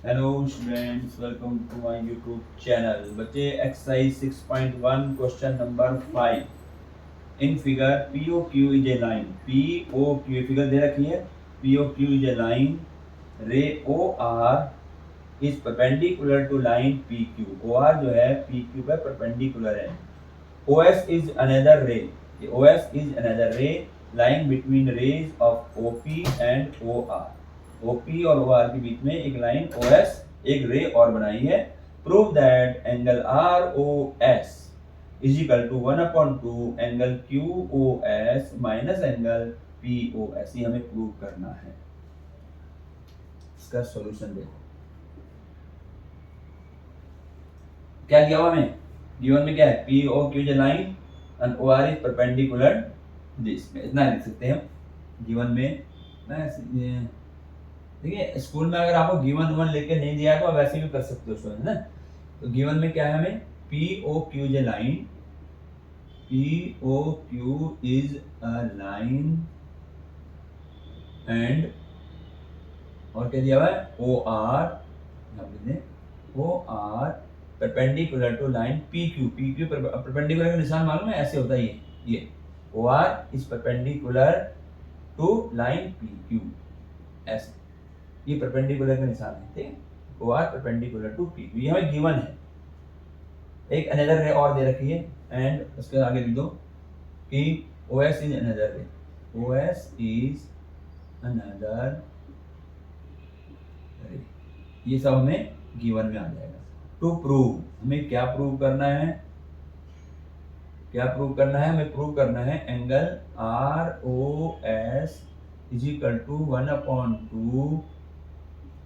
Hello students, welcome to my YouTube channel. बच्चे exercise 6.1 question number 5। In figure P O Q is a line. P O Q figure दे रखी है। P O Q is a line. Ray O R is perpendicular to line P Q. O R जो है P Q पे perpendicular है। ओ S is another ray. O S is another ray lying between rays of O P and O R. OP और O are के बीच में एक line O S, एक रे और बनाई है। Prove that angle R O S is equal to 1/2 angle Q O S minus angle P O S. ये हमें प्रूव करना है। इसका सॉल्यूशन देखो क्या दिया हुआ हमें। गिवन में क्या है, P O Q is line and O R is perpendicular this. इतना लिख सकते हैं हम गिवन में। देखिए स्कूल में अगर आपको गिवन वन लेके नहीं दिया तो आप वैसे भी कर सकते हो उसको, है ना। तो गिवन में क्या है हमें, P O Q is a line. P O Q is a line and और क्या दिया हुआ है, ओ आर। यहाँ पे O R perpendicular to line P Q. P Q perpendicular का निशान मालूम है, ऐसे होता है ये O R is perpendicular to line P Q, ऐसे ये परपेंडिकुलर का निशान है, ठीक है। O R perpendicular to P Q, ये हमें गिवन है। एक अनदर रे और दे रखी है एंड उसके आगे लिख दो कि ओ S is another ray. O S is another रे, ये सब हमें गिवन में आ जाएगा। टू प्रूव, हमें क्या प्रूव करना है, क्या प्रूव करना है, हमें प्रूव करना है angle R O S is equal to 1/2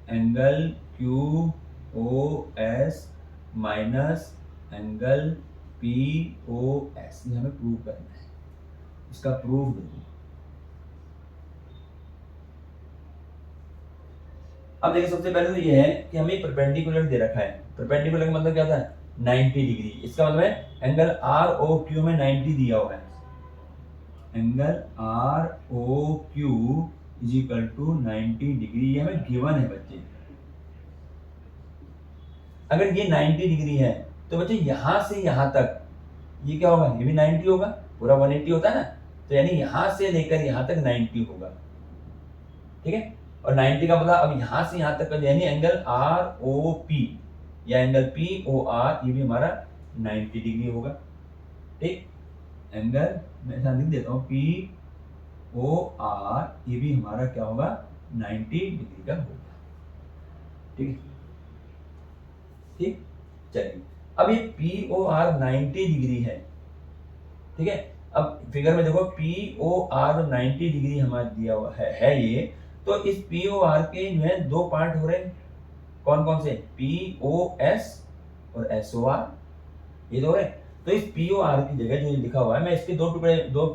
angle Q O S minus angle P O S. ये हमें प्रूव करना है। इसका प्रूफ देखो। अब देखिए सबसे पहले तो ये है कि हमें परपेंडिकुलर दे रखा है। परपेंडिकुलर का मतलब क्या था, 90 डिग्री। इसका मतलब है एंगल आर ओ क्यू में 90 दिया हुआ है। Angle R O Q is equal to 90 degree, ये हमें गिवन है बच्चे। अगर ये 90 डिग्री है तो बच्चे यहां से यहां तक ये क्या होगा, ये भी 90 होगा। पूरा 180 होता है ना, तो यानी यहां से लेकर यहां तक 90 होगा, ठीक है। और 90 का मतलब अब यहां से यहां तक का यानी एंगल आर ओ पी या एंगल पी ओ आर, ये भी हमारा 90 डिग्री होगा, ठीक। एंगल मैं यहां लिख देता हूं, पी ओ आर, ये भी हमारा क्या होगा, 90 डिग्री का होगा, ठीक है। ठीक, चलिए अब ये पी ओ आर 90 डिग्री है, ठीक है। अब फिगर में देखो पी ओ आर 90 डिग्री हमारा दिया हुआ है ये। तो इस पी ओ आर के जो है दो पार्ट हो रहे हैं, कौन कौन से, पी ओ एस और एस ओ आर, ये दो है। तो इस पी ओ आर की जगह जो लिखा हुआ है, मैं इसके दो टुकड़े, दो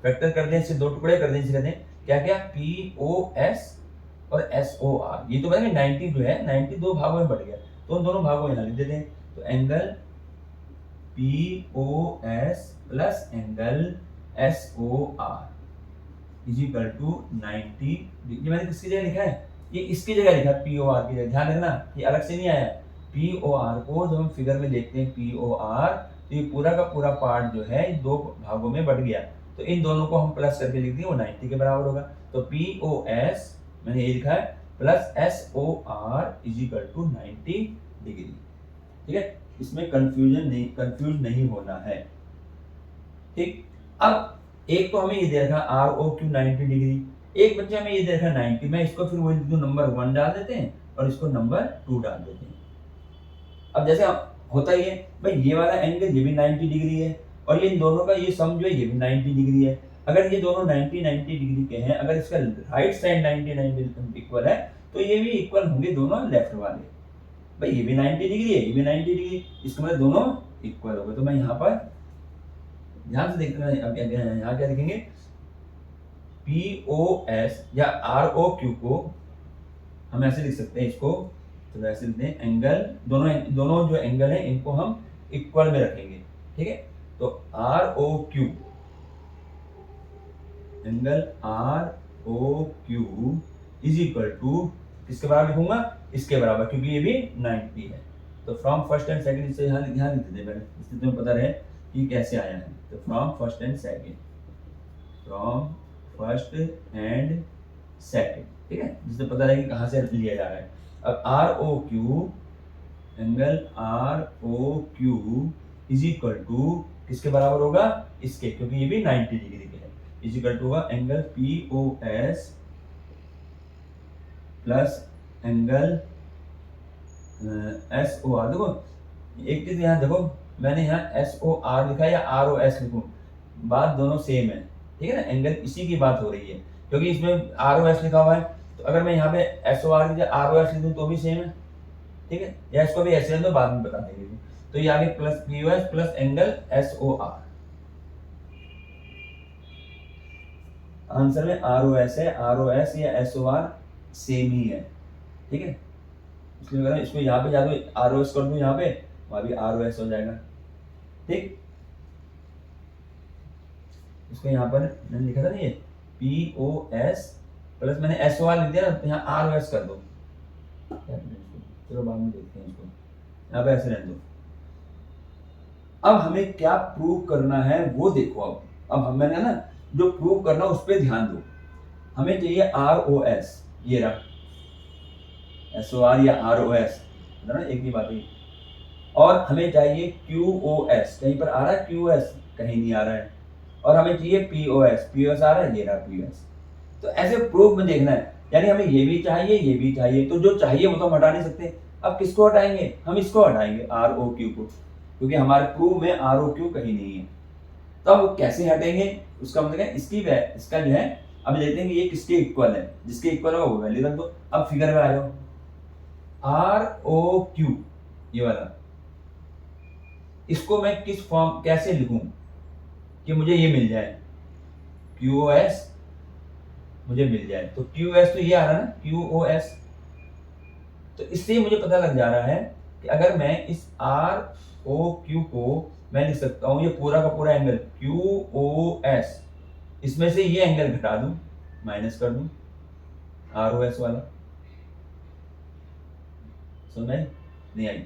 फैक्टर कर दें, इससे दो टुकड़े कर दें, इसे कहते हैं क्या क्या, पी ओ एस और एस ओ आर। ये तो पता है 90 जो है 90 दो भागों में बढ़ गया, तो उन दोनों भागों में यहाँ लिख देते हैं। तो angle P O S plus angle S O R is equal to 90। ये मैंने किसकी जगह लिखा है, ये इसकी जगह लिखा है, पी ओ आर की जगह। ध्यान रखना ये अलग से नहीं आया। पी ओ आर को जब हम फिगर में देखते हैं पी ओ आर, तो ये पूरा का पूरा पार्ट जो है दो भागों में बढ़ गया, तो इन दोनों को हम प्लस करके लिख देंगे, वो 90 के बराबर होगा। तो पी ओ एस मैंने ये लिखा है plus S O R is equal to 90 degree, ठीक है। इसमें कंफ्यूज नहीं होना है, ठीक। अब एक तो हमें ये दे रखा आर ओ क्यू 90 डिग्री, एक बच्चे हमें ये दे रखा 90। मैं इसको फिर वही नंबर 1 डाल देते हैं और इसको नंबर 2 डाल देते हैं। अब जैसे होता ही है भाई, ये वाला एंगल ये भी 90 डिग्री है और ये इन दोनों का ये सम जो है ये भी 90 डिग्री है। अगर ये दोनों 90 डिग्री के हैं, अगर इसका राइट साइड 90 इक्वल है, तो ये भी इक्वल होंगे दोनों लेफ्ट वाले। भाई ये भी 90 डिग्री है, ये भी 90 डिग्री, इसका मतलब दोनों इक्वल हो गए। तो मैं यहाँ पर ध्यान से देखना, अब यहाँ क्या लिखेंगे, पी ओ एस या आर ओ क्यू को हम ऐसे लिख सकते हैं इसको, तो ऐसे लिखते हैं एंगल, दोनों जो एंगल है इनको हम इक्वल में रखेंगे, ठीक है। तो R O Q, angle R O Q is equal to किसके बराबर लिखूंगा, इसके बराबर, क्योंकि ये भी 90 है। तो फ्रॉम फर्स्ट एंड सेकंड, इसे यहाँ लिख देते पहले, इससे तुम्हें पता रहे कि कैसे आया है। तो from first and second, from first and second, ठीक है, जिससे पता रहे कि कहाँ से लिया जा रहा है। अब R O Q, angle R O Q is equal to किसके बराबर होगा, इसके, क्योंकि ये भी 90 डिग्री के है, इज इक्वल टू होगा angle P O S plus angle S O R. देखो एक चीज यहाँ देखो, मैंने यहाँ एस ओ आर लिखा है या आर ओ एस लिखूं, बात दोनों सेम है, ठीक है ना, एंगल इसी की बात हो रही है, क्योंकि इसमें आर ओ एस लिखा हुआ है, तो अगर मैं यहाँ पे एस ओ आर या आर ओ एस लिख दूं तो भी सेम है, ठीक है, या इसको भी ऐसे तो बाद में बता देंगे। तो ये आगे plus P O S plus angle S O R, answer में आर ओ एस है, आर ओ एस या एस ओ आर सेम ही है, ठीक है, इसलिए अगर इसको यहाँ पे जा दो आर ओ एस कर दूं, यहाँ पे वहां भी आर ओ एस हो जाएगा, ठीक। इसको यहाँ पर मैंने लिखा था ना, ये पी ओ एस प्लस मैंने एस ओ आर लिख दिया ना, तो यहाँ आर ओ एस कर दो, चलो बाद में देखते हैं इसको, यहाँ पे ऐसे रहने दो। अब हमें क्या प्रूव करना है वो देखो, अब मैंने ना जो प्रूव करना उस पर ध्यान दो। हमें चाहिए आर ओ एस, ये रहा एस ओ आर या आर ओ एस, ना एक ही बात है, और हमें चाहिए क्यू ओ एस, कहीं पर आ रहा है क्यू एस, कहीं नहीं आ रहा है, और हमें चाहिए पी ओ एस आ रहा है, ये रहा पी ओ एस। तो ऐसे प्रूफ में देखना है, यानी हमें ये भी चाहिए ये भी चाहिए, तो जो चाहिए वो तो हम हटा नहीं सकते। अब किसको हटाएंगे, हम इसको हटाएंगे आर ओ क्यू को, क्योंकि हमारे प्रूफ में आर ओ क्यू कहीं नहीं है। तो अब कैसे हटेंगे, उसका मतलब है इसका जो है, अब देखते हैं कि ये किसके इक्वल है, जिसके इक्वल होगा वो वैल्यू रख दो। अब फिगर में आ जाओ, आर ओ क्यू ये वाला, इसको मैं किस फॉर्म कैसे लिखूं कि मुझे ये मिल जाए, क्यू ओ एस मुझे मिल जाए, तो क्यू एस तो ये आ रहा है ना, क्यू ओ एस। तो इससे मुझे पता लग जा रहा है कि अगर मैं इस आर ओ क्यू को मैं लिख सकता हूं, ये पूरा का पूरा एंगल क्यू ओ एस, इसमें से ये एंगल घटा दूं, माइनस कर दूं आर ओ एस वाला, समझ नहीं आई।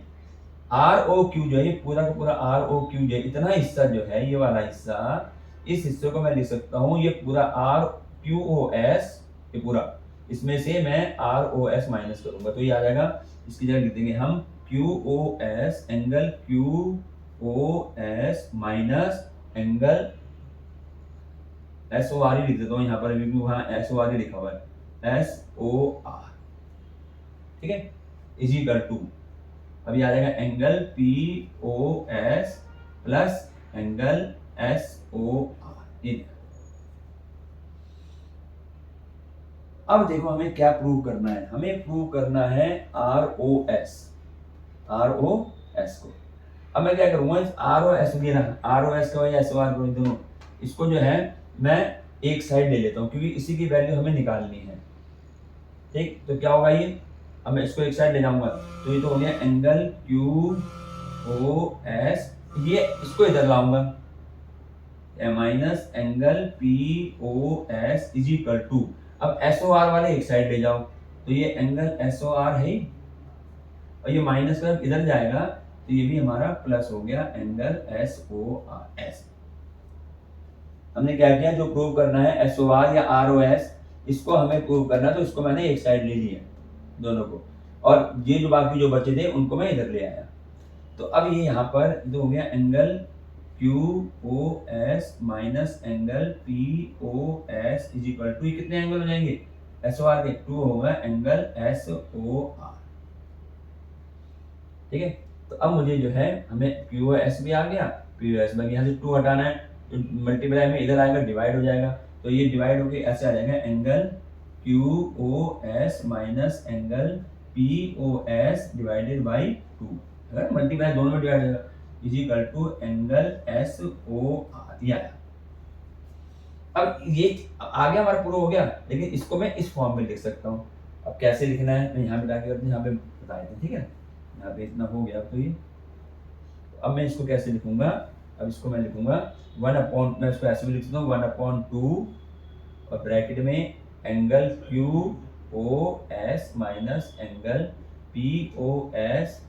आर ओ क्यू जो है, ये पूरा का पूरा आर ओ क्यू जो है, इतना हिस्सा जो है, ये वाला हिस्सा, इस हिस्से को मैं लिख सकता हूं, ये पूरा आर क्यू ओ एस, ये पूरा, इसमें से मैं आर ओ एस माइनस करूंगा, तो ये आ जाएगा, इसकी जगह लिख देंगे हम Q O S angle Q O S minus angle S O R ही लिख देता हूँ यहाँ पर, अभी भी वहां एस ओ आर ही लिखा हुआ है, एस ओ आर, ठीक है, इज इक्वल टू, अभी आ जाएगा angle P O S plus angle S O R. अब देखो हमें क्या प्रूव करना है, हमें प्रूव करना है आर ओ एस को। अब मैं क्या करूंगा, इस R O S R O S का या एस ओ आर को, दोनों इसको जो है मैं एक साइड ले लेता हूं, क्योंकि इसी की वैल्यू हमें निकालनी है, ठीक। तो क्या होगा ये, अब मैं इसको एक साइड ले जाऊंगा, तो ये तो हो गया एंगल क्यू ओ एस, ये इसको इधर लाऊंगा minus angle P O S is equal to, अब एस ओ आर वाले एक साइड ले जाओ, तो ये एंगल एस ओ आर है, और ये माइनस का इधर जाएगा, तो ये भी हमारा प्लस हो गया angle S O R S. हमने क्या किया, जो प्रूव करना है एस ओ आर या आर ओ एस, इसको हमें प्रूव करना है, तो इसको मैंने एक साइड ले लिया दोनों को, और ये जो बाकी जो बचे थे उनको मैं इधर ले आया। तो अब ये यहाँ पर जो हो गया angle Q O S minus angle P O S is equal to, कितने एंगल हो जाएंगे एस ओ आर के, 2 होगा एंगल एस ओ आर, ठीक है। तो अब मुझे जो है, हमें क्यू ओ एस भी आ गया, पी ओ एस में यहाँ से 2 हटाना है, तो मल्टीप्लाई में इधर आएगा, डिवाइड हो जाएगा, तो ये डिवाइड होके ऐसे आ जाएगा angle Q O S minus angle P O S divided by 2, अगर मल्टीप्लाई दोनों में डिवाइड हो जाएगा, is equal to angle S O R, ये आया। अब ये आ गया हमारा पूरा हो गया, लेकिन इसको मैं इस फॉर्म में लिख सकता हूँ। अब कैसे लिखना है, मैं यहाँ पे जाके यहाँ पे बताए थे, ठीक है, यहाँ पे इतना हो गया। तो ये अब मैं इसको कैसे लिखूंगा, अब इसको मैं लिखूंगा 1/, मैं इसको ऐसे भी लिख सकता हूँ 1/2 और ब्रैकेट में angle Q O S minus angle P O S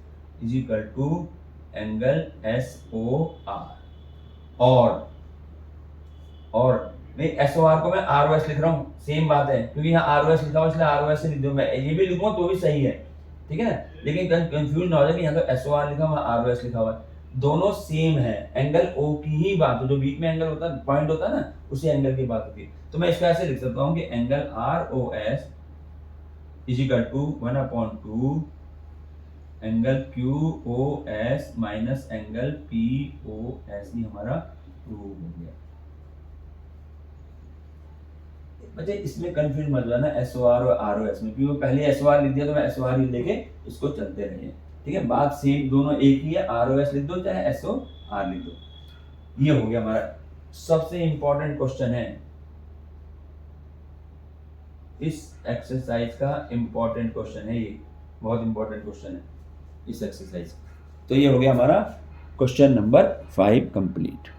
is equal to angle S O R. और नहीं, एस ओ आर को मैं आर ओ एस लिख रहा हूँ, सेम बात है, क्योंकि यहाँ आर ओ एस लिखा हुआ इसलिए आर ओ एस से लिख दूँ, मैं ये भी लिखूँ तो भी सही है, ठीक है ना। लेकिन कंफ्यूज ना हो जाए कि यहाँ तो एस ओ आर लिखा हुआ आर ओ एस लिखा हुआ है, दोनों सेम है, एंगल ओ की ही बात है, जो बीच में एंगल होता है पॉइंट होता है ना, उसी एंगल की बात होती है। तो मैं इसको ऐसे लिख सकता हूँ कि angle R O S is equal to 1/2 angle Q O S minus angle P O S, ही हमारा प्रूव हो गया। बच्चे इसमें कंफ्यूज मत जाना एस ओ आर और आर ओ एस में, क्योंकि पहले एस ओ आर लिख दिया तो मैं एस ओ आर ही लेके इसको चलते रहे, ठीक है। बात सेम, दोनों एक ही है, आर ओ एस लिख दो चाहे एस ओ आर लिख दो। ये हो गया हमारा सबसे इंपॉर्टेंट क्वेश्चन है, इस एक्सरसाइज का इंपॉर्टेंट क्वेश्चन है, ये बहुत इंपॉर्टेंट क्वेश्चन है इस एक्सरसाइज। तो ये हो गया हमारा क्वेश्चन नंबर 5 कंप्लीट।